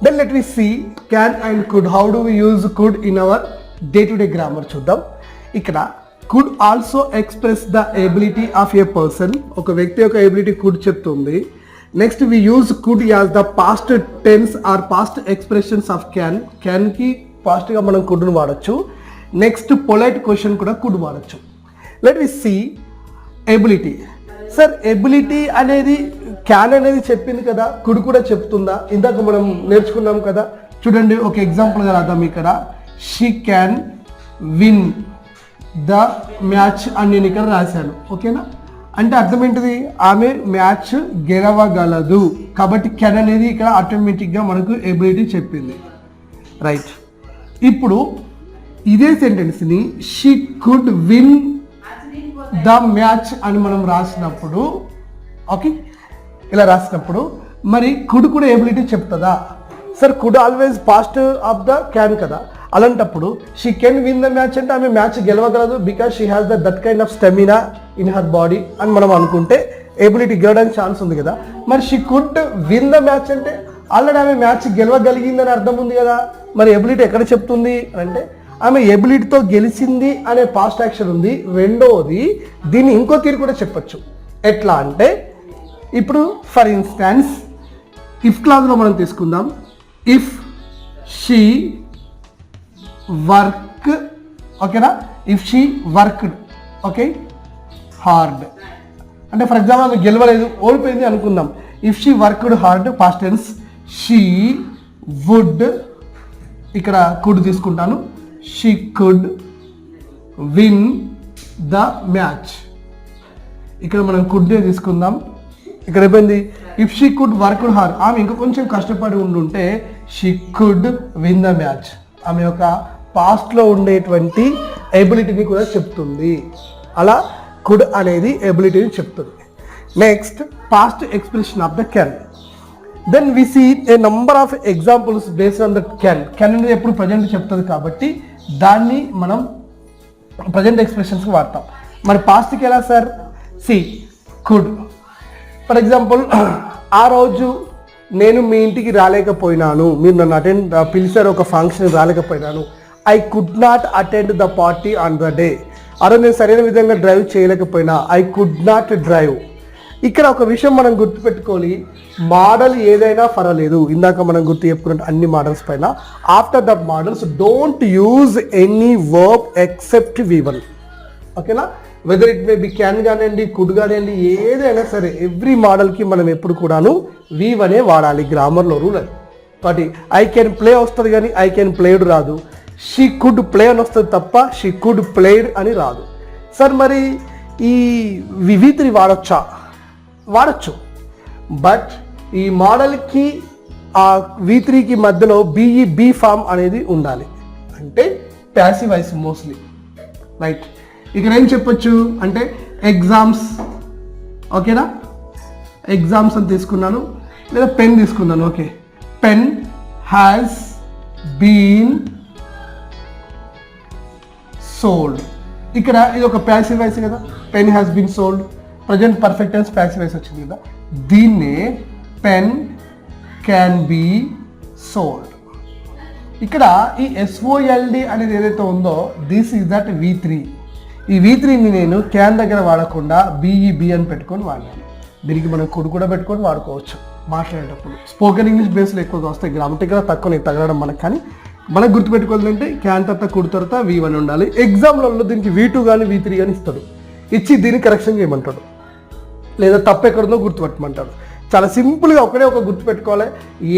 Then let me see can and could. How do we use could in our day-to-day grammar? చూద్దాం. ఇక్కడ could also express the ability of a person. ఒక వ్యక్తి యొక్క ability could చెప్తుంది. Next we use could as the past tense or past expressions of can. Can కి past గా మనం could ను వాడచ్చు. నెక్స్ట్ పొలైట్ క్వశ్చన్ కూడా could వాడచ్చు. Let me see ability. Sir ability అనేది క్యాన్ అనేది చెప్పింది కదా, కుడ్ కూడా చెప్తుందా? ఇందాక మనం నేర్చుకున్నాం కదా, చూడండి ఒక ఎగ్జాంపుల్గా రాద్దాం. ఇక్కడ she can win the match అని నేను ఇక్కడ రాశాను. ఓకేనా? అంటే అర్థం ఏంటిది? ఆమె మ్యాచ్ గెలవగలదు. కాబట్టి క్యాన్ అనేది ఇక్కడ ఆటోమేటిక్గా మనకు ఎబిలిటీ చెప్పింది. రైట్. ఇప్పుడు ఇదే సెంటెన్స్ని she could win the match అని మనం రాసినప్పుడు, ఓకే, ఇలా రాసినప్పుడు మరి కుడ్ కూడా ఎబిలిటీ చెప్తుందా? Sir could always past of the can కదా. అలాంటప్పుడు she can win the match అంటే ఆమె మ్యాచ్ గెలవగలదు because she has that kind of stamina in her body అని మనం అనుకుంటే ఎబిలిటీ గెలవడానికి ఛాన్స్ ఉంది కదా. మరి she could win the match అంటే ఆల్రెడీ ఆమె మ్యాచ్ గెలవగలిగిందని అర్థం ఉంది కదా. మరి ఎబిలిటీ ఎక్కడ చెప్తుంది అంటే ఆమె ఎబిలిటీతో గెలిచింది అనే పాస్ట్ యాక్షన్ ఉంది. రెండోది దీన్ని ఇంకో తీరు కూడా చెప్పచ్చు. ఎట్లా అంటే ఇప్పుడు ఫర్ ఇన్స్టాన్స్ ఇఫ్ క్లాజ్లో మనం తీసుకుందాం. ఇఫ్ షీ వర్క్, ఓకేనా, if she worked, okay, hard అంటే ఫర్ ఎగ్జాంపుల్ ఆమె గెలవలేదు, ఓడిపోయింది అనుకుందాం. If she worked hard past tense, she would, ఇక్కడ కుడ్ తీసుకుంటాను, she could win the match. ఇక్కడ మనం కుడ్నే తీసుకుందాం. ఇక్కడ అయిపోయింది. If she could worked hard, ఆమె ఇంకా కొంచెం కష్టపడి ఉండుంటే she could win the match. ఆమె యొక్క పాస్ట్లో ఉండేటువంటి ఎబిలిటీని కూడా చెప్తుంది. అలా కుడ్ అనేది ఎబిలిటీని చెప్తుంది. Next past expression of the can. Then we see a number of examples based on the can. Can అనేది ఎప్పుడు ప్రజెంట్ చెప్తుంది కాబట్టి దాన్ని మనం ప్రజెంట్ ఎక్స్ప్రెషన్స్కి వాడతాం. మరి పాస్ట్కి ఎలా sir? See could. For example ఆ రోజు నేను మీ ఇంటికి రాలేకపోయినాను, మీరు నన్ను పిలిచారు ఒక ఫంక్షన్ రాలేకపోయినాను. I could not attend the party on the day. ఆ రోజు నేను సరైన విధంగా డ్రైవ్ చేయలేకపోయినా, ఐ కుడ్ నాట్ డ్రైవ్. ఇక్కడ ఒక విషయం మనం గుర్తుపెట్టుకోవాలి, మోడల్ ఏదైనా పర్వాలేదు. ఇందాక మనం గుర్తు చెప్పుకున్నట్టు అన్ని మోడల్స్ పైన after the models don't use any verb except V1. ఓకేనా? Whether it may be can కానివ్వండి, కుడ్ కానివ్వండి, ఏదైనా సరే ఎవ్రీ మోడల్కి మనం ఎప్పుడు కూడాను V1 వాడాలి. గ్రామర్లో రూల్ అది. కాబట్టి ఐ కెన్ ప్లే వస్తుంది కానీ ఐ కెన్ ప్లేడ్ రాదు. షీ కుడ్ ప్లే అని వస్తుంది తప్ప షీ కుడ్ ప్లేడ్ అని రాదు. సార్ మరి ఈ V3 వాడొచ్చా? వాడచ్చు. బట్ ఈ మోడల్కి ఆ V3కి మధ్యలో బీ ఫామ్ అనేది ఉండాలి. అంటే ప్యాసివ్ వాయిస్ మోస్ట్లీ. రైట్. ఇక్కడ ఏం చెప్పొచ్చు అంటే ఎగ్జామ్స్, ఓకేనా, ఎగ్జామ్స్ అని తీసుకున్నాను, లేదా పెన్ తీసుకున్నాను. Okay, pen has been sold. ఇక్కడ ఇది ఒక ప్యాసివ్ వాయిస్ కదా, pen has been sold. Present perfect tense passive voice వచ్చింది కదా, దీన్నే పెన్ క్యాన్ బీ సోల్డ్. ఇక్కడ ఈ SOLD అనేది ఏదైతే ఉందో దిస్ ఈజ్ దట్ V3. ఈ V3ని నేను క్యాన్ దగ్గర వాడకుండా BEB అని పెట్టుకొని వాడాను. దీనికి మనం కుడ్ కూడా పెట్టుకొని వాడుకోవచ్చు మాట్లాడేటప్పుడు. స్పోకెన్ ఇంగ్లీష్ బేస్లో ఎక్కువగా వస్తాయి, గ్రామటికల్ తక్కువ తగలడం మనకు. కానీ మనకు గుర్తుపెట్టుకోవాలంటే క్యాన్ తర్వాత కుడ్ తర్వాత V1 ఉండాలి. ఎగ్జామ్లలో దీనికి V2 కానీ V3 కానీ ఇస్తాడు, ఇచ్చి దీన్ని కరెక్షన్ చేయమంటాడు, లేదా తప్పు ఎక్కడుందో గుర్తుపెట్టమంటాడు. చాలా సింపుల్గా ఒకటే ఒక గుర్తుపెట్టుకోవాలి,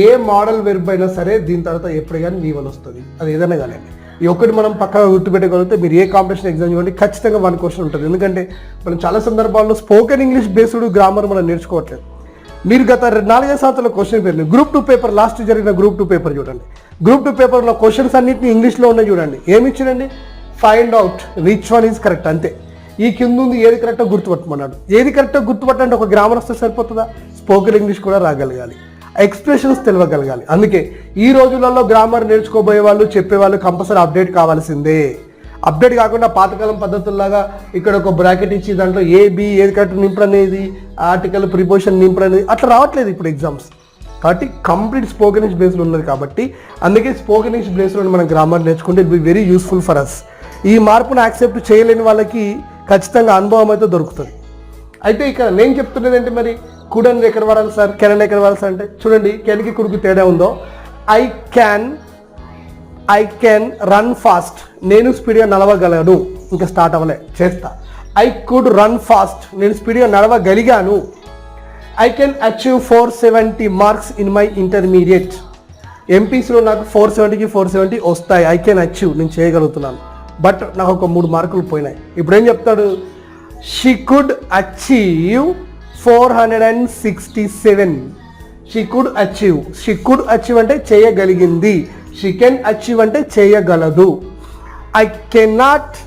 ఏ మోడల్ వెర్బ్ అయినా సరే దీని తర్వాత ఎప్పుడు కానీ V1 వస్తుంది, అది ఏదైనా కానీ. ఈ ఒక్కటి మనం పక్కగా గుర్తుపెట్టుకోగలిగితే మీరు ఏ కాంపిటీషన్ ఎగ్జామ్ చూడండి ఖచ్చితంగా 1 క్వశ్చన్ ఉంటుంది. ఎందుకంటే మనం చాలా సందర్భాల్లో స్పోకెన్ ఇంగ్లీష్ బేస్డ్ గ్రామర్ మనం నేర్చుకోవట్లేదు. మీరు గత 4-5 సంవత్సరాల క్వశ్చన్ పేర్లు గ్రూప్ 2 పేపర్, లాస్ట్ జరిగిన గ్రూప్ 2 పేపర్ చూడండి. గ్రూప్ 2 పేపర్లో క్వశ్చన్స్ అన్నింటినీ ఇంగ్లీష్లో ఉన్నాయి చూడండి. ఏమి ఇచ్చిండండి? Find out which one is correct, అంతే. ఈ కింద ఉంది ఏది కరెక్ట్గా గుర్తుపట్టమన్నాడు. ఏది కరెక్ట్గా గుర్తుపట్టంటే ఒక గ్రామర్ వస్తే సరిపోతుందా? స్పోకెన్ ఇంగ్లీష్ కూడా రాగలగాలి, ఎక్స్ప్రెషన్స్ తెలియగలగాలి. అందుకే ఈ రోజులలో గ్రామర్ నేర్చుకోబోయే వాళ్ళు చెప్పేవాళ్ళు కంపల్సరీ అప్డేట్ కావాల్సిందే. అప్డేట్ కాకుండా పాతకాలం పద్ధతుల్లాగా ఇక్కడ ఒక బ్రాకెట్ ఇచ్చి దాంట్లో ఏది కరెక్ట్ నింపడనేది, ఆర్టికల్ ప్రిపోజిషన్ నింపడనేది అట్లా రావట్లేదు ఇప్పుడు ఎగ్జామ్స్. కాబట్టి కంప్లీట్ స్పోకెన్ ఇంగ్లీష్ బేస్లో ఉన్నది కాబట్టి అందుకే స్పోకెన్ ఇంగ్లీష్ బేస్లో మనం గ్రామర్ నేర్చుకుంటే it be very useful for us. ఈ మార్పును యాక్సెప్ట్ చేయలేని వాళ్ళకి ఖచ్చితంగా అనుభవం అయితే దొరుకుతుంది. అయితే ఇక్కడ నేను చెప్తున్నది ఏంటి, మరి కుడ్ అనేది ఎక్కడ వాడాలి సార్, కెన్ అనేది ఎక్కడ వాడాలి సార్ అంటే చూడండి, కెన్కి కుడుకు తేడా ఉందో. ఐ క్యాన్ రన్ ఫాస్ట్, నేను స్పీడ్గా నడవగలను, ఇంకా స్టార్ట్ అవ్వలే, చేస్తా. ఐ కుడ్ రన్ ఫాస్ట్, నేను స్పీడ్గా నడవగలిగాను. I can achieve 470 marks in my intermediate, ఎంపీసీలో నాకు 470కి 470 వస్తాయి. ఐ కెన్ అచీవ్, నేను చేయగలుగుతున్నాను, బట్ నాకు ఒక 3 మార్కులు పోయినాయి. ఇప్పుడు ఏం చెప్తాడు, she could achieve 467. She could achieve అంటే చేయగలిగింది, షీ కెన్ అచీవ్ అంటే చేయగలదు. ఐ కెనాట్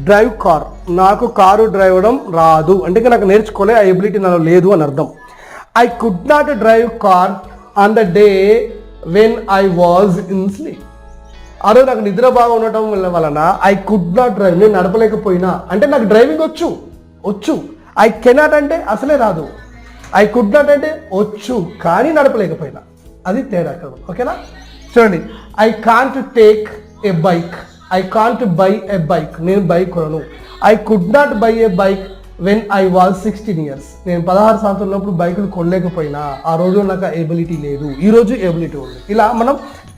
డ్రైవ్ కార్, నాకు కారు డ్రైవడం రాదు అంటే నాకు నేర్చుకోలే, ఆ ఎబిలిటీ నాలో లేదు అని అర్థం. I could not drive car on the day when I was in sleep, ఆ రోజు నాకు నిద్ర బాగా ఉండటం వలన ఐ కుడ్ నాట్ డ్రైవ్, నేను నడపలేకపోయినా అంటే నాకు డ్రైవింగ్ వచ్చు. ఐ కెనాట్ అంటే అసలే రాదు, ఐ కుడ్ నాట్ అంటే వచ్చు కానీ నడపలేకపోయినా, అది తేడా అక్కడ. ఓకేనా, చూడండి, I can't take a bike, I can't by A bike, నేను బైక్ కొనను. I could not by A bike when I was 16 years, నేను 16 సంవత్సరాలు ఉన్నప్పుడు బైకులు కొనలేకపోయినా, ఆ రోజు నాకు ఎబిలిటీ లేదు, ఈ రోజు ఎబిలిటీ ఉంది. ఇలా మనం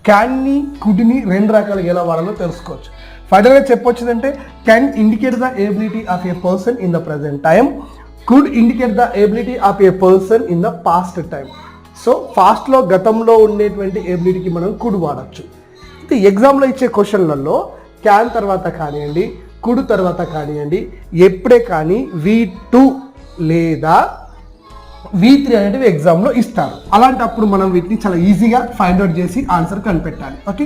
క్యాన్ని కుడ్ని 2 రకాలుగా ఎలా వాడాలో తెలుసుకోవచ్చు. ఫైనల్గా చెప్పొచ్చిందంటే can indicate the ability of a person in the present time, could indicate the ability of a person in the past time. So ఫాస్ట్లో గతంలో ఉండేటువంటి ఎబిలిటీకి మనం కుడ్ వాడచ్చు. అయితే ఎగ్జామ్లో ఇచ్చే క్వశ్చన్లలో క్యాన్ తర్వాత కానివ్వండి, కుడ్ తర్వాత కానివ్వండి, ఎప్పుడే కానీ V2 లేదా V3 అనేటివి ఎగ్జామ్లో ఇస్తారు. అలాంటప్పుడు మనం వీటిని చాలా ఈజీగా ఫైండ్ అవుట్ చేసి ఆన్సర్ కనిపెట్టాలి. ఓకే,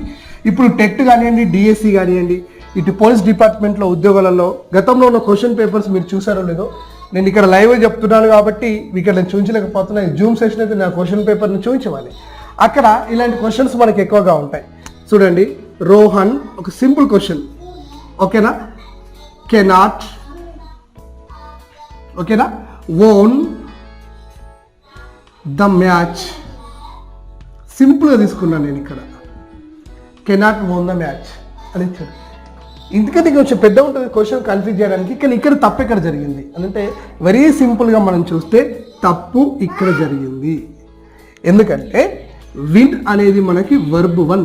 ఇప్పుడు టెట్ కానివ్వండి, డిఎస్సి కానివ్వండి, ఇటు పోలీస్ డిపార్ట్మెంట్లో ఉద్యోగాలలో గతంలో ఉన్న క్వశ్చన్ పేపర్స్ మీరు చూసారో లేదో, నేను ఇక్కడ లైవ్గా చెప్తున్నాను కాబట్టి ఇక్కడ నేను చూపించలేకపోతున్నాను. జూమ్ సెషన్ అయితే నా క్వశ్చన్ పేపర్ని చూపించవాలి. అక్కడ ఇలాంటి క్వశ్చన్స్ మనకి ఎక్కువగా ఉంటాయి. చూడండి, రోహన్ ఒక సింపుల్ క్వశ్చన్, ఓకేనా, కెనాట్, ఓకేనా, ఓన్ ద మ్యాచ్, సింపుల్గా తీసుకున్నాను నేను ఇక్కడ, కెనాట్ ఓన్ ద మ్యాచ్ అని ఇచ్చాడు. ఎందుకంటే కొంచెం పెద్ద ఉంటుంది క్వశ్చన్ కన్ఫ్యూజ్ చేయడానికి, కానీ ఇక్కడ తప్పు ఎక్కడ జరిగింది అంటే వెరీ సింపుల్గా మనం చూస్తే తప్పు ఇక్కడ జరిగింది. ఎందుకంటే విన్ అనేది మనకి వర్బ్ 1,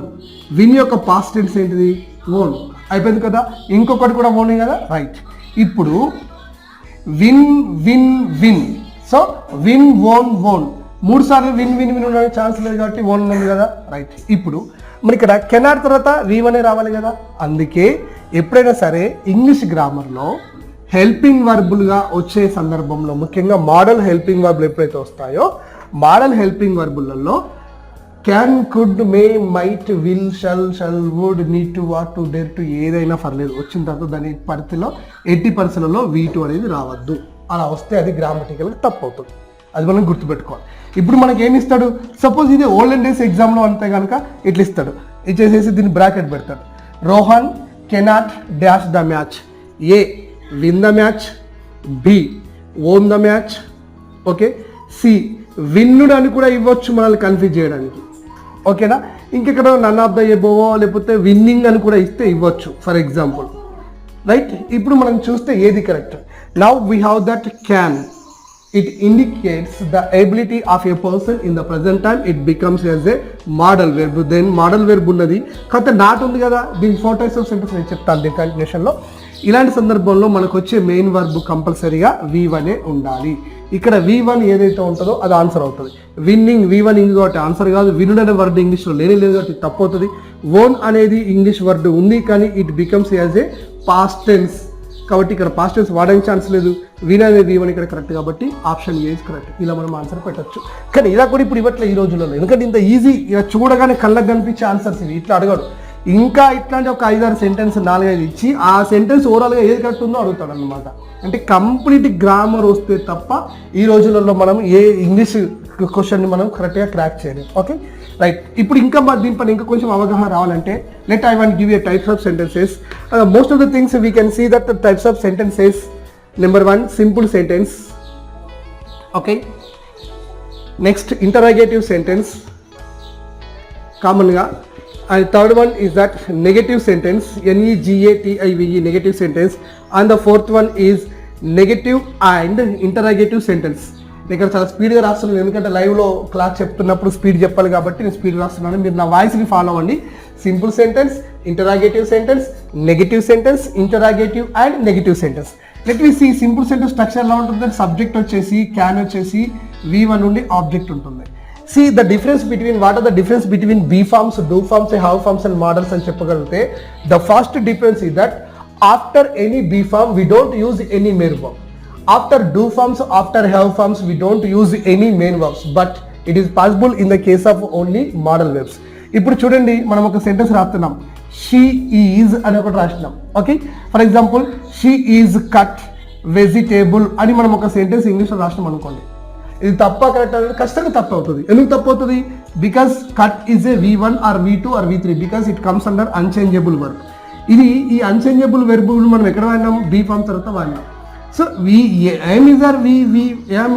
విన్ యొక్క పాస్ట్ టెన్స్ ఏంటిది, ఓన్, అయిపోయింది కదా. ఇంకొకటి కూడా ఓన్ కదా, రైట్. ఇప్పుడు win win win, so win own 3 సార్లు విన్ విన్ విన్ ఉండడానికి ఛాన్స్ లేదు కాబట్టి ఓన్ ఉంది కదా, రైట్. ఇప్పుడు మరి ఇక్కడ కెనాట్ తర్వాత V1 రావాలి కదా. అందుకే ఎప్పుడైనా సరే ఇంగ్లీష్ గ్రామర్లో హెల్పింగ్ వర్బులుగా వచ్చే సందర్భంలో, ముఖ్యంగా మోడల్ హెల్పింగ్ వర్బులు ఎప్పుడైతే వస్తాయో, మోడల్ హెల్పింగ్ వర్బులలో can, could, may, might, will, shall, would, need to, what to, dare to ఏదైనా పర్లేదు, వచ్చిన తర్వాత దాని పరిధిలో 80% V2 అనేది రావద్దు. అలా వస్తే అది గ్రామటికల్గా తప్పు అవుతుంది, అది మనం గుర్తుపెట్టుకోవాలి. ఇప్పుడు మనకి ఏమి ఇస్తాడు, సపోజ్ ఇది ఓల్డెన్ డేస్ ఎగ్జామ్లో అంతే కనుక ఇట్లా ఇస్తాడు, ఇచ్చేసేసి దీన్ని బ్రాకెట్ పెడతాడు. Rohan cannot dash the match, a win the match, b won the match, okay, c విన్నుడు అని కూడా ఇవ్వచ్చు మనల్ని కన్ఫ్యూజ్ చేయడానికి, ఓకేనా. ఇంకెక్కడ నన్ ఆఫ్ ద ఎబోవో లేకపోతే విన్నింగ్ అని కూడా ఇస్తే ఇవ్వచ్చు ఫర్ ఎగ్జాంపుల్, రైట్. ఇప్పుడు మనం చూస్తే ఏది correct. Now we have that can, it indicates the ability of a person in the present time, it becomes as a modal verb. Then modal verb ఉన్నది కాకపోతే నాట్ ఉంది కదా, దీని 4 types ఆఫ్ సెంటెన్స్ నేను చెప్తాను దీని కంటిన్యూషన్లో. ఇలాంటి సందర్భంలో మనకు వచ్చే మెయిన్ వర్బ్ కంపల్సరీగా V1 ఉండాలి. ఇక్కడ V1 ఏదైతే ఉంటుందో అది ఆన్సర్ అవుతుంది. విన్నింగ్ V1 ఇంగ్ కాబట్టి ఆన్సర్ కాదు. వినుడ్ అనే వర్డ్ ఇంగ్లీష్లో లేదు కాబట్టి తప్పు అవుతుంది. ఓన్ అనేది ఇంగ్లీష్ వర్డ్ ఉంది కానీ it becomes as a past tense కాబట్టి ఇక్కడ పాస్ట్ టెన్స్ వాడడానికి ఛాన్స్ లేదు. విన్ అనేది V1 ఇక్కడ కరెక్ట్ కాబట్టి ఆప్షన్ ఏ ఇస్ కరెక్ట్. ఇలా మనం ఆన్సర్ పెట్టచ్చు. కానీ ఇలా కూడా ఇప్పుడు ఇవ్వట్లే ఈ రోజుల్లో, ఎందుకంటే ఇంత ఈజీ ఇలా చూడగానే కళ్ళకు కనిపించే ఆన్సర్స్ ఇవి. ఇట్లా అడగాడు, ఇంకా ఇట్లాంటి ఒక 5-6 సెంటెన్స్ 4-5 ఇచ్చి ఆ సెంటెన్స్ ఓవరాల్గా ఏది కరెక్ట్ ఉందో అడుగుతాడు అనమాట. అంటే కంప్లీట్ గ్రామర్ వస్తే తప్ప ఈ రోజులలో మనం ఏ ఇంగ్లీష్ క్వశ్చన్ని మనం కరెక్ట్గా క్రాక్ చేయలేము. Okay right. ఇప్పుడు ఇంకా దీనిపైన ఇంకా కొంచెం అవగాహన రావాలంటే let I want give a types of sentences. Most of the things we can see that types of sentences. Number 1 simple sentence. Okay, next interrogative sentence కామన్గా. And third one is that negative sentence, NEGATIVE negative sentence. And the fourth one is negative and interrogative sentence. ఇక్కడ చాలా స్పీడ్గా రాస్తున్నాను ఎందుకంటే లైవ్లో class చెప్తున్నప్పుడు speed చెప్పాలి కాబట్టి నేను స్పీడ్ రాస్తున్నాను. మీరు నా వాయిస్ని ఫాలో అవ్వండి. Simple sentence, interrogative sentence, negative sentence, interrogative and negative sentence. Let we see simple sentence structure ఎలా ఉంటుంది. సబ్జెక్ట్ వచ్చేసి క్యాన్ వచ్చేసి V1 నుండి ఆబ్జెక్ట్ ఉంటుంది. See the difference between, what are the difference between be forms, do forms, have forms and models అని చెప్పగలిగితే the first difference is that after any be form we don't use any main verb. After do forms, after have forms we don't use any main verbs, but it is possible in the case of only model verbs. ఇప్పుడు చూడండి మనం ఒక sentence రాస్తున్నాం, she is అని ఒకటి రాసినాం. Okay, for example she is cut vegetable అని మనం ఒక సెంటెన్స్ ఇంగ్లీష్లో రాసినాం అనుకోండి. ఇది తప్ప కరెక్ట్ అనేది ఖచ్చితంగా తప్పు అవుతుంది. ఎందుకు తప్పు అవుతుంది? Because cut is a V1 or V2 or V3 because it comes under unchangeable verb. ఇది ఈ అన్చేంజబుల్ వెర్బ్ మనం ఎక్కడ వాడినాం? బీ ఫామ్ తర్వాత వాడినాం. సో ఏమ్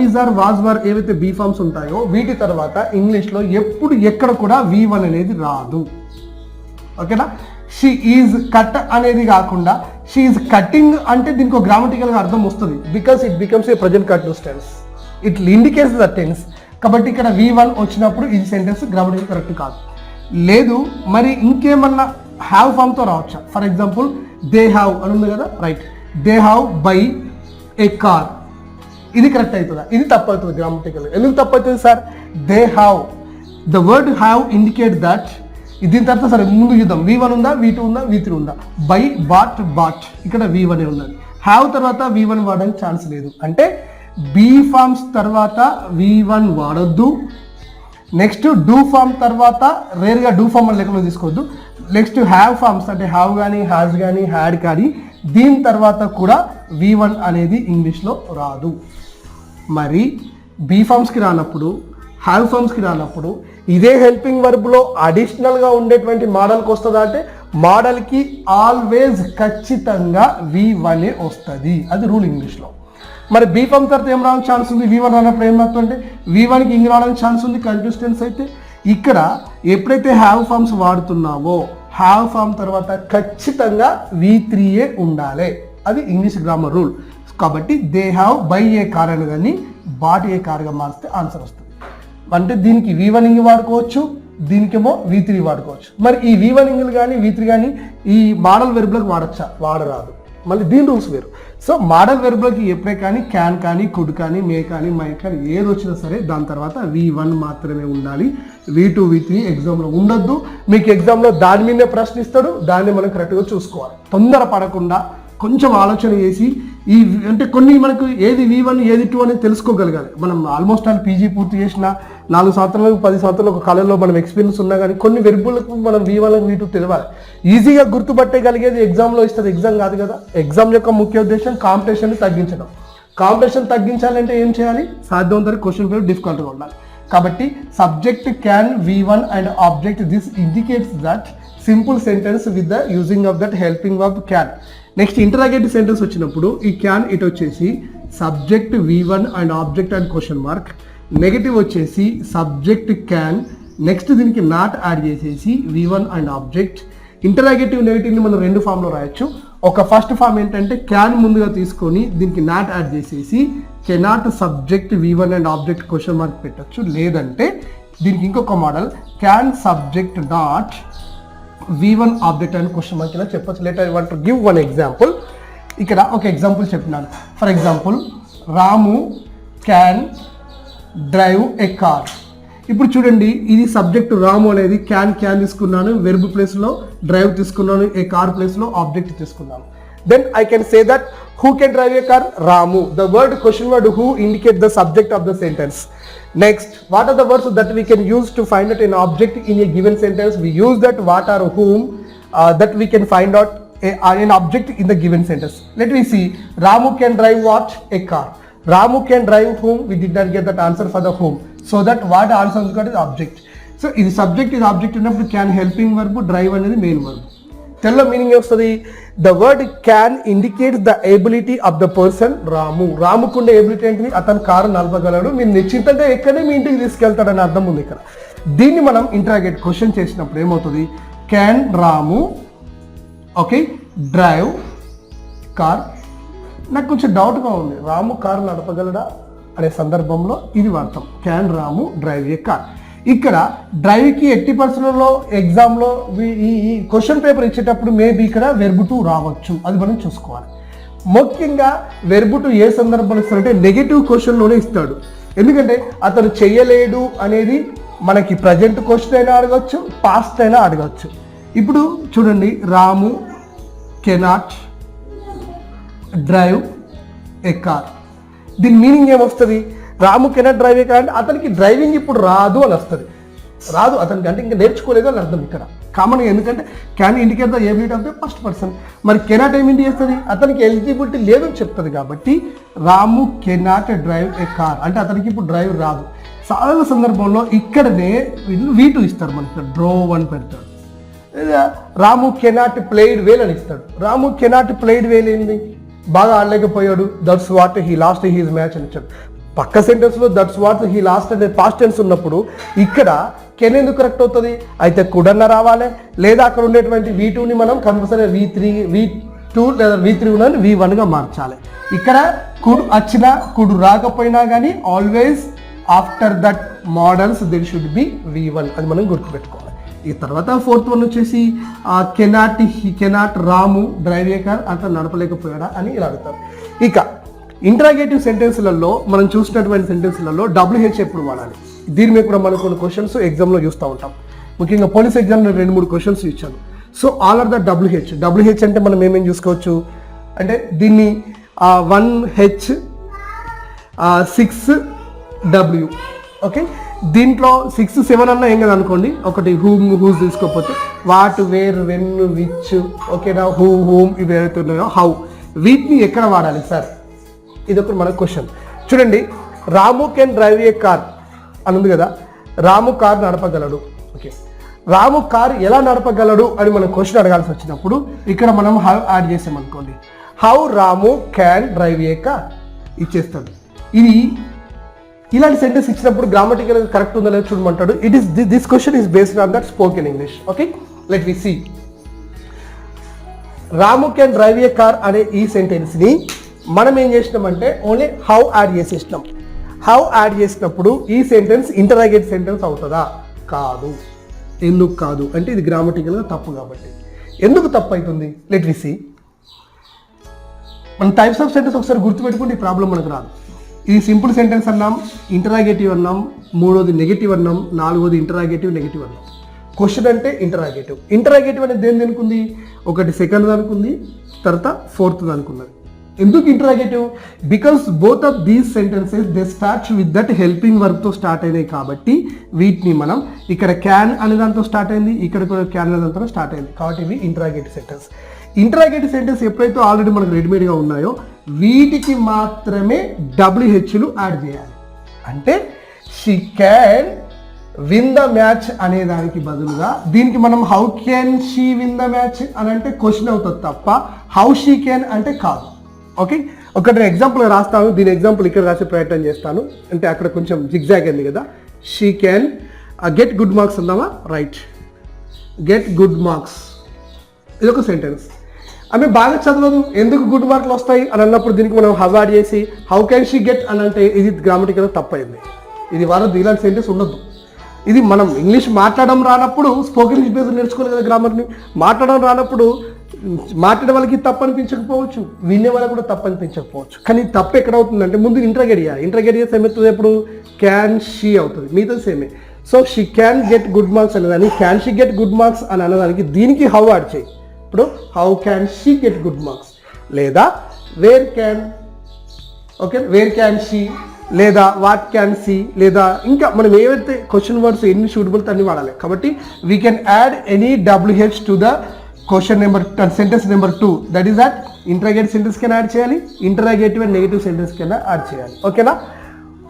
ఈజ్ ఆర్ వాజ్ వర్ ఏవైతే బీ ఫామ్స్ ఉంటాయో వీటి తర్వాత ఇంగ్లీష్లో ఎప్పుడు ఎక్కడ కూడా V1 అనేది రాదు. ఓకేనా? షీ ఈజ్ కట్ అనేది కాకుండా షీ ఈజ్ కటింగ్ అంటే దీనికి ఒక గ్రామటికల్గా అర్థం వస్తుంది. Because it becomes a present continuous tense, it indicates the tense. కాబట్టి ఇక్కడ V1 వచ్చినప్పుడు ఈ సెంటెన్స్ గ్రామటికల్ కరెక్ట్ కాదు. లేదు మరి ఇంకేమన్నా హ్యావ్ ఫామ్తో రావచ్చా? ఫర్ ఎగ్జాంపుల్ దే హ్యావ్ అని ఉంది కదా, right, they have by A car, ఇది కరెక్ట్ అవుతుందా? ఇది తప్పు అవుతుంది గ్రామటికల్. ఎందుకు తప్పు అవుతుంది sir? They have, the word have indicate that. దీని తర్వాత సరే ముందు చూద్దాం, V1 ఉందా, V2 ఉందా, V3 ఉందా? బై బాట్ ఇక్కడ V1 ఉన్నది. హ్యావ్ తర్వాత V1 వాడడానికి ఛాన్స్ లేదు. అంటే బీ ఫార్మ్స్ తర్వాత V1 వాడొద్దు. నెక్స్ట్ డూ ఫామ్ తర్వాత రేర్గా డూ ఫామ్ అని లెక్కలో తీసుకోవద్దు. నెక్స్ట్ హ్యావ్ ఫార్మ్స్ అంటే హ్యావ్ కానీ హ్యాజ్ కానీ హ్యాడ్ కానీ దీని తర్వాత కూడా V1 అనేది ఇంగ్లీష్లో రాదు. మరి బీ ఫార్మ్స్కి రానప్పుడు, హ్యావ్ ఫార్మ్స్కి రానప్పుడు ఇదే హెల్పింగ్ వర్బ్లో అడిషనల్గా ఉండేటువంటి మోడల్కి వస్తుందా అంటే మోడల్కి ఆల్వేజ్ ఖచ్చితంగా V1 వస్తుంది. అది రూల్ ఇంగ్లీష్లో. మరి బీ ఫామ్ తర్వాత ఏం రావడానికి ఛాన్స్ ఉంది? V1 రానప్పుడు ఏం రాస్తుంటే V1కి ఇంగ్ రావడానికి ఛాన్స్ ఉంది కంటిన్యూస్ టెన్స్ అయితే. ఇక్కడ ఎప్పుడైతే హ్యావ్ ఫార్మ్స్ వాడుతున్నావో హ్యావ్ ఫామ్ తర్వాత ఖచ్చితంగా V3 ఉండాలి. అది ఇంగ్లీష్ గ్రామర్ రూల్. కాబట్టి they have by A car అని కానీ బాట్ ఏ కార్గా మారిస్తే ఆన్సర్ వస్తుంది. అంటే దీనికి V1 ఇంగ్ వాడుకోవచ్చు, దీనికేమో V3 వాడుకోవచ్చు. మరి ఈ V1 ఇంగ్లు కానీ V3 కానీ ఈ మోడల్ వెర్బ్లకు వాడచ్చా? వాడరాదు. మళ్ళీ దీని రూల్స్ వేరు. సో మోడల్ వెర్బ్లోకి ఎప్పుడే కానీ క్యాన్ కానీ కుడ్ కానీ మే కానీ మై కానీ ఏది వచ్చినా సరే దాని తర్వాత V1 మాత్రమే ఉండాలి. V2 V3 ఎగ్జామ్లో ఉండొద్దు. మీకు ఎగ్జామ్లో దాని మీదే ప్రశ్న ఇస్తాడు, దాన్ని మనం కరెక్ట్గా చూసుకోవాలి. తొందర పడకుండా కొంచెం ఆలోచన చేసి ఈ అంటే కొన్ని మనకు ఏది V1 ఏది 2 అనేది తెలుసుకోగలగాలి. మనం ఆల్మోస్ట్ ఆల్ PG పూర్తి చేసిన 4 సంవత్సరాలకు 10 సంవత్సరాలకు ఒక కాలంలో మనం ఎక్స్పీరియన్స్ ఉన్నా కానీ కొన్ని వెర్బులకు మనం V1 V2 తెలియాలి. ఈజీగా గుర్తుపట్టగలిగేది ఎగ్జామ్లో ఇస్తుంది, ఎగ్జామ్ కాదు కదా. ఎగ్జామ్ యొక్క ముఖ్య ఉద్దేశం కాంపిటీషన్ని తగ్గించడం. కాంపిటీషన్ తగ్గించాలంటే ఏం చేయాలి? సాధ్యమంత క్వశ్చన్ పేపర్ డిఫికల్ట్గా ఉండాలి. కాబట్టి subject can V1 and object this indicates that simple sentence with the using of that helping verb can. Next interrogative sentence వచ్చినప్పుడు ఈ క్యాన్ ఇటు వచ్చేసి subject V1 and object and question mark. Negative వచ్చేసి subject can, next దీనికి not add చేసేసి V1 and object. Interrogative నెగటివ్ని మనం రెండు ఫామ్లో రాయొచ్చు. ఒక ఫస్ట్ ఫామ్ ఏంటంటే క్యాన్ ముందుగా తీసుకొని దీనికి నాట్ యాడ్ చేసేసి cannot subject V1 and object question mark పెట్టచ్చు. లేదంటే దీనికి ఇంకొక model can subject not V1 object and question mark ఇలా చెప్పచ్చు. Later I want to give one example. ఇక్కడ ఒక ఎగ్జాంపుల్ చెప్పినాను. For example Ramu can drive a car. ఇప్పుడు చూడండి ఇది సబ్జెక్ట్ రాము అనేది క్యాన్ తీసుకున్నాను, వెర్బ్ ప్లేస్లో డ్రైవ్ తీసుకున్నాను, ఏ కార్ ప్లేస్లో ఆబ్జెక్ట్ తీసుకున్నాను. Then I can say that who can drive a car? Ramu. The word question word who indicate the subject of the sentence. Next, what are the words that we can use to find out an object in a given sentence? We use that what or whom that we can find out an object in the given sentence. Let me see. Ramu can drive what? A car. Ramu can drive whom? We did not get that answer for the whom. So that what answer we got is object. So this subject is object enough to can helping verb, drive అనేది main verb. తెలుగులో meaning వస్తుంది, the word can indicates the ability of the person Ramu. రాముకుండే ability ఏంటిది, అతను car నడపగలడు, మీరు నిశ్చితంగా ఎక్కడే మీ ఇంటికి తీసుకెళ్తాడని అర్థం ఉంది ఇక్కడ. దీన్ని మనం ఇంటరాగేట్ క్వశ్చన్ చేసినప్పుడు ఏమవుతుంది, can Ramu okay drive car. నాకు కొంచెం డౌట్గా ఉంది, రాము కారు నడపగలడా అనే సందర్భంలో ఇది వాడతాం, can Ramu drive a car. ఇక్కడ డ్రైవ్కి 80% ఎగ్జామ్లో ఈ క్వశ్చన్ పేపర్ ఇచ్చేటప్పుడు మేబీ ఇక్కడ వెర్బ్ టు రావచ్చు, అది మనం చూసుకోవాలి. ముఖ్యంగా వెర్బ్ టు ఏ సందర్భంలో ఇస్తారంటే నెగటివ్ క్వశ్చన్లోనే ఇస్తాడు. ఎందుకంటే అతను చెయ్యలేడు అనేది మనకి ప్రజెంట్ క్వశ్చన్ అయినా అడగచ్చు, పాస్ట్ అయినా అడగచ్చు. ఇప్పుడు చూడండి, రాము కెనాట్ డ్రైవ్ ఏ కార్. దీని మీనింగ్ ఏమొస్తుంది, రాము కెనాట్ డ్రైవ్ ఏ కార్ అంటే అతనికి డ్రైవింగ్ ఇప్పుడు రాదు అని వస్తుంది. రాదు అతనికి అంటే ఇంకా నేర్చుకోలేదు అని అర్థం ఇక్కడ కామన్గా. ఎందుకంటే can indicate the ability of the first person. మరి కెనాట్ ఏమి ఇండికేట్ చేస్తుంది, అతనికి ఎలిజిబిలిటీ లేదని చెప్తుంది. కాబట్టి రాము కెనాట్ డ్రైవ్ ఏ కార్ అంటే అతనికి ఇప్పుడు డ్రైవ్ రాదు. చాలా సందర్భంలో ఇక్కడనే వీళ్ళు V2 ఇస్తారు, మనకి డ్రో 1 పెడతాడు. రాము కెనాట్ ప్లేడ్ వేల్ అని ఇస్తాడు. రాము కెనాట్ ప్లేడ్ వేల్ ఏంది, బాగా ఆడలేకపోయాడు, that's what he lost his match అని ఇచ్చాడు. పక్క సెంటెన్స్లో దట్స్ వాట్ హీ లాస్ట్ అనే పాస్ట్ టెన్స్ ఉన్నప్పుడు ఇక్కడ కెన్ ఎందుకు కరెక్ట్ అవుతుంది, అయితే కుడన్న రావాలి, లేదా అక్కడ ఉండేటువంటి V2ని మనం కంపల్సరీ V2 లేదా V3 ఉన్నది V1గా మార్చాలి. ఇక్కడ కుడు వచ్చినా కుడు రాకపోయినా కానీ always after that models there should be V1, అది మనం గుర్తుపెట్టుకోవాలి. ఈ తర్వాత 4th వన్ వచ్చేసి cannot Ramu drive a car అంత నడపలేకపోయాడా అని ఇలా అడుగుతారు. ఇక ఇంటరాగేటివ్ సెంటెన్స్లలో మనం చూసినటువంటి సెంటెన్స్లలో WH ఎప్పుడు వాడాలి, దీని మీద కూడా మనం కొన్ని క్వశ్చన్స్ ఎగ్జామ్లో చూస్తూ ఉంటాం. ముఖ్యంగా పోలీస్ ఎగ్జామ్లో 2-3 క్వశ్చన్స్ ఇచ్చాను. So all are the WH అంటే మనం ఏమేమి చూసుకోవచ్చు అంటే దీన్ని 1H 6W ఓకే. దీంట్లో 6-7 అన్నా ఏం కదా అనుకోండి, ఒకటి హూమ్ హూస్ తీసుకోకపోతే వాట్ వేర్ వెన్ విచ్ ఓకేనా, హూమ్ ఇవి ఏవైతే ఉన్నాయో హౌ, వీటిని ఎక్కడ వాడాలి సార్, ఇది ఒక మన క్వశ్చన్. చూడండి, Ramu can drive a car అని ఉంది కదా, రాము కార్ నడపగలడు. ఓకే, రాము కార్ ఎలా నడపగలడు అని మనం క్వశ్చన్ అడగాల్సి వచ్చినప్పుడు ఇక్కడ మనం హౌ యాడ్ చేసామనుకోండి, how Ramu can drive a car ఇచ్చేస్తాడు. ఇది ఇలాంటి సెంటెన్స్ ఇచ్చినప్పుడు గ్రామటికల్ కరెక్ట్ ఉందో లేదో చూడమంటాడు. It is this question is based on that spoken English. Okay, let we see. Ramu can drive a car అనే ఈ సెంటెన్స్ని మనం ఏం చేసినామంటే ఓన్లీ హౌ యాడ్ చేసేసినాం. హౌ యాడ్ చేసినప్పుడు ఈ సెంటెన్స్ ఇంటరాగేట్ సెంటెన్స్ అవుతుందా, కాదు. ఎందుకు కాదు అంటే ఇది గ్రామటికల్గా తప్పు. కాబట్టి ఎందుకు తప్పు అవుతుంది, లెట్ వి సీ. మన టైప్స్ ఆఫ్ సెంటెన్స్ ఒకసారి గుర్తుపెట్టుకుంటే ఈ ప్రాబ్లం మనకు రాదు. ఇది సింపుల్ సెంటెన్స్ అన్నాం, ఇంటరాగేటివ్ అన్నాం, 3వది నెగిటివ్ అన్నాం, 4వది ఇంటరాగేటివ్ నెగిటివ్ అన్నాం. క్వశ్చన్ అంటే ఇంటరాగేటివ్ అనేది దేనికి ఉంది, ఒకటి సెకండ్ దానికి ఉంది, తర్వాత 4th దానికి ఉన్నది. ఎందుకు interrogative, because both of these sentences they start with that helping వర్బ్తో స్టార్ట్ అయినాయి. కాబట్టి వీటిని మనం ఇక్కడ క్యాన్ అనే దాంతో స్టార్ట్ అయింది, ఇక్కడ కూడా క్యాన్ అనే దాంతో స్టార్ట్ అయింది. కాబట్టి ఇవి ఇంటరాగేటివ్ సెంటెన్స్. ఇంటరాగేటివ్ సెంటెన్స్ ఎప్పుడైతే ఆల్రెడీ మనకు రెడీమేడ్గా ఉన్నాయో వీటికి మాత్రమే WHలు యాడ్ చేయాలి. అంటే she can win the match అనే దానికి బదులుగా దీనికి మనం how can she win the match అని అంటే క్వశ్చన్ అవుతుంది తప్ప హౌ షీ క్యాన్ అంటే కాదు. ఓకే, ఒకటి నేను ఎగ్జాంపుల్ రాస్తాను, దీని ఎగ్జాంపుల్ ఇక్కడ రాసే ప్రయత్నం చేస్తాను. అంటే అక్కడ కొంచెం జిగ్జాగ్ అయింది కదా. She can get good marks అందామా, రైట్, గెట్ గుడ్ మార్క్స్, ఇది ఒక సెంటెన్స్. ఆమె బాగా చదవదు, ఎందుకు గుడ్ మార్కులు వస్తాయి అని అన్నప్పుడు దీనికి మనం హౌ యాడ్ చేసి హౌ క్యాన్ షీ గెట్ అని అంటే ఇది గ్రామటికల్ తప్పైంది. ఇది వారదు, ఇలాంటి సెంటెన్స్ ఉండొద్దు. ఇది మనం ఇంగ్లీష్ మాట్లాడడం రానప్పుడు స్పోకెన్ ఇంగ్లీష్ బేస్ నేర్చుకోవాలి కదా గ్రామర్ని. మాట్లాడడం రానప్పుడు మాట్లాడే వాళ్ళకి తప్పు అనిపించకపోవచ్చు, వినే వాళ్ళకి కూడా తప్పు అనిపించకపోవచ్చు. కానీ తప్పు ఎక్కడ అవుతుందంటే ముందు ఇంటరాగేట్ చేస్తే ఏమవుతుంది, ఎప్పుడు క్యాన్ షీ అవుతుంది, మీతో సేమే. So she can get good marks అనేదాన్ని can she get good marks అని అనేదానికి దీనికి హౌ యాడ్ చేయి. ఇప్పుడు how can she get good marks, లేదా where can, okay where can she, లేదా వాట్ క్యాన్ సీ, లేదా ఇంకా మనం ఏవైతే క్వశ్చన్ వర్డ్స్ ఎన్ని సూటబుల్ అన్ని వాడాలి. కాబట్టి we can add any WH to the question number sentence number 2, that is that interrogative sentence కింద యాడ్ చేయాలి, ఇంటరాగేటివ్ అండ్ నెగిటివ్ సెంటెన్స్ కింద యాడ్ చేయాలి. ఓకేనా,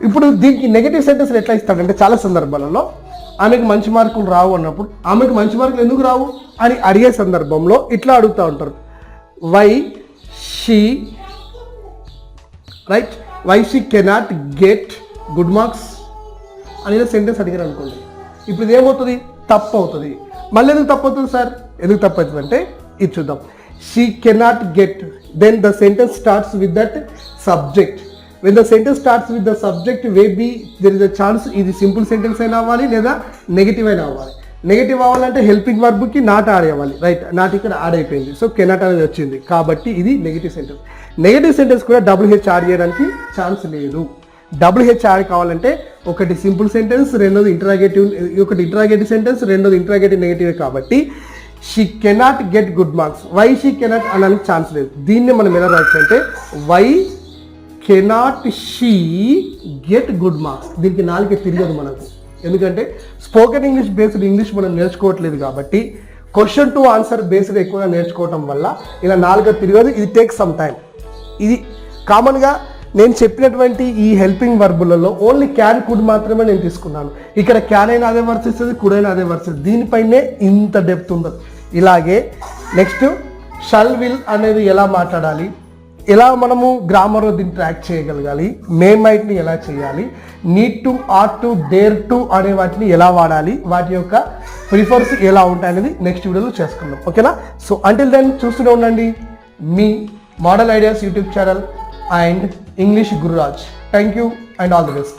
ఇప్పుడు దీనికి నెగిటివ్ సెంటెన్స్ ఎట్లా ఇస్తాడంటే చాలా సందర్భాలలో ఆమెకు మంచి మార్కులు రావు అన్నప్పుడు ఆమెకు మంచి మార్కులు ఎందుకు రావు అని అడిగే సందర్భంలో ఇట్లా అడుగుతూ ఉంటారు, why she cannot get good marks అనేది సెంటెన్స్ అడిగారు అనుకోండి. ఇప్పుడు ఇది ఏమవుతుంది, తప్పు అవుతుంది. మళ్ళీ ఎందుకు తప్పు అవుతుంది సార్, ఎందుకు తప్పు అవుతుంది అంటే ఇది చూద్దాం. She cannot get, then the sentence starts with that subject. When the sentence starts with the subject maybe there is a chance ఇది సింపుల్ సెంటెన్స్ అయినా అవ్వాలి లేదా నెగిటివ్ అయినా అవ్వాలి. నెగిటివ్ అవ్వాలంటే హెల్పింగ్ వర్బ్కి నాట్ యాడ్ అవ్వాలి, రైట్? నాట్ ఇక్కడ యాడ్ అయిపోయింది, సో కెనాట్ అనేది వచ్చింది కాబట్టి ఇది నెగిటివ్ సెంటెన్స్. నెగిటివ్ సెంటెన్స్ కూడా WH యాడ్ చేయడానికి ఛాన్స్ లేదు. WH యాడ్ కావాలంటే ఒకటి సింపుల్ సెంటెన్స్, రెండోది ఇంటరాగేటివ్, ఒకటి ఇంటరాగేటివ్ సెంటెన్స్, రెండోది ఇంటరాగేటివ్ నెగిటివ్ కాబట్టి she cannot get good marks, why she cannot అనడానికి ఛాన్స్ లేదు. దీన్ని మనం ఎలా రాయొచ్చు అంటే why cannot she get good marks. దీనికి నాలుగే తిరగదు మనకు, ఎందుకంటే స్పోకెన్ ఇంగ్లీష్ బేస్డ్ ఇంగ్లీష్ మనం నేర్చుకోవట్లేదు కాబట్టి క్వశ్చన్ టు ఆన్సర్ బేస్డ్ ఎక్కువగా నేర్చుకోవటం వల్ల ఇలా నాలుగు తిరగదు. ఇది టేక్ సమ్ టైం. ఇది కామన్గా నేను చెప్పినటువంటి ఈ హెల్పింగ్ వర్బులలో ఓన్లీ క్యాన్ కుడ్ మాత్రమే నేను తీసుకున్నాను. ఇక్కడ క్యాన్ అయినా అదే వర్స్ ఇస్తుంది, కుడ్ అయినా అదే వర్స్ ఇస్తుంది. దీనిపైనే ఇంత డెప్త్ ఉండదు. ఇలాగే నెక్స్ట్ షల్ విల్ అనేది ఎలా మాట్లాడాలి, ఎలా మనము గ్రామర్ దీన్ని ట్రాక్ చేయగలగాలి, మైట్ని ఎలా చేయాలి, need to, or to, dare to అనే వాటిని ఎలా వాడాలి, వాటి యొక్క ప్రిఫర్స్ ఎలా ఉంటాయి అనేది నెక్స్ట్ వీడియోలో చేసుకుందాం. ఓకేనా? సో అంటిల్ దెన్ చూస్తూనే ఉండండి మీ model ideas YouTube channel and English Guru Raj. Thank you and all the best.